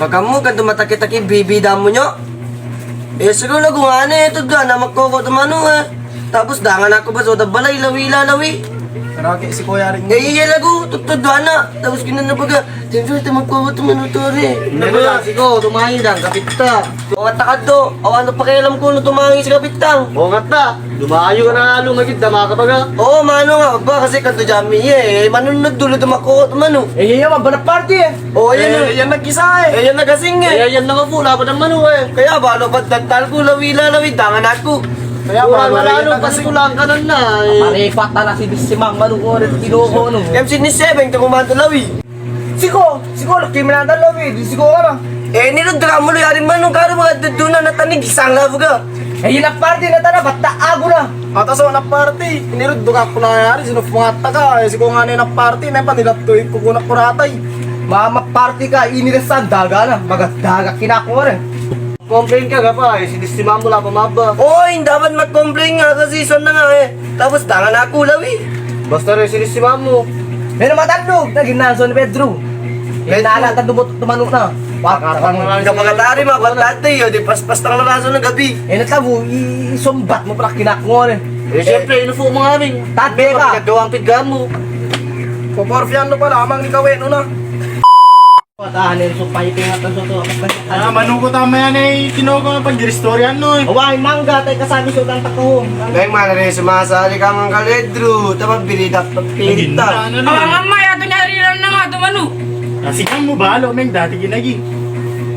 Makamu kan tumatakit-taki bibida mo nyo. Siguro nagungana ito ga na magkoko tumano Tapos dangan ako ba so balay lawi. Karaki si Kuya rin. Iya lagu tutod na. Tapos kinana baga. Siyempre ito magkoko tumano to rin. Siko, tumahin lang, kapita. Mga takad to. Ano pakialam ko na tumangi sa kapitang. Oo nga ta. Dumayo ka na lumagid, dama ka baga. Oo, mano nga ba kasi kanto jami manunod dulo dumako tumano. Yan, mabanap party Oo, yan yan nag-isa Yan nagasing yan lang po, laban ng manu Kaya ba ano ba't dantal ko lawi dangan ako. Kaya malalo kasi kulang ka nun na Paripat na si Simang Manuor at Kiloko no. MC ni 7 ito kumando lawi. Siko, laki mo na dalawi, di siko ka na. Nilod ka mo yarin man nung karo mga dudunan na tanig isang labo ka. Yun ang party na tana, ba't naago na? Atas na party, inirod ka ko na yari, sinufungata ka, siko nga na yung party, na panilaptoy ko kunak kuratay. Mama party ka, inirasan daga na. Magadaga kinakuha rin. Complain ka pa, sinistimam mo lang pamaba. Oy, dapat mag-complain nga kasi season na nga Tapos dangan ako lawi. Basta rin sinistimam mo. Pero matandog, naging nanso ni Pedro. Naalatan tumanok na. Ang kapagkatari mga batante di paspas na raso ng gabi. Natabo, isumbat mo pala kinakuha rin. Siyempre, inufo mo nga rin. Tatbe ka. Pinagawa ang pigam mo. Puporfiano pa lamang ni Kaweno na. Patahanin, so pahipin at ang soto. Manuko tama yan kinuha ko pag giristoryan no Away, mangga, tayo kasami sa utang takahong. Ngayon man rin sumasali ka mga kaledro. Tapos binidak pagpinta. Ang maya to niya rin na nga tumano. Nasigang mo ba, Lomeng, dati ginagi.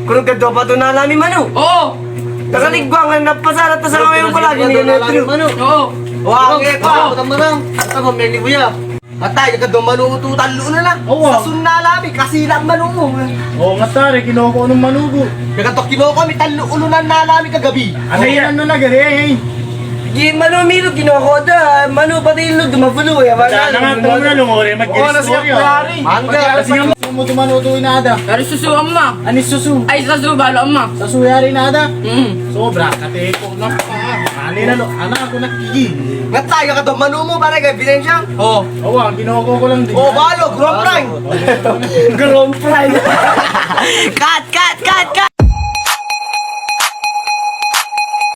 Kung gado pa ito na namin mano. Oo. Nakaligwangan na pasarat na sa ngayon palagi ni kaledro. Oo. Wag, ikaw. Tamarang, ata mo, may libuya. Matay, kagad manuto talo na lang. Oo. Sa sunalami, kasi lang manumo. Oo nga tari, kinuha ko ng manugo. Kagatok kinoko, may talo ulo na nalami kagabi. Ano yan na nagari, Di mano milo ginoko da. Mano pati ilo dumafulo Kaya nga ito na lumore, mag-giristorya. Mangga, Kasi nga mo tumanuto inada. Dari susu amma. Anis susu. Ay susu balo amma. Sa suyari inada. Sobra. Sobra, kateko na pa. Mali na lo, anak ako nakiki. matay, kagatok manumo, para kay ebidensya. Oo. Oo, ginoko ko lang din. O, balo, grand prime. Grand prime. Cut!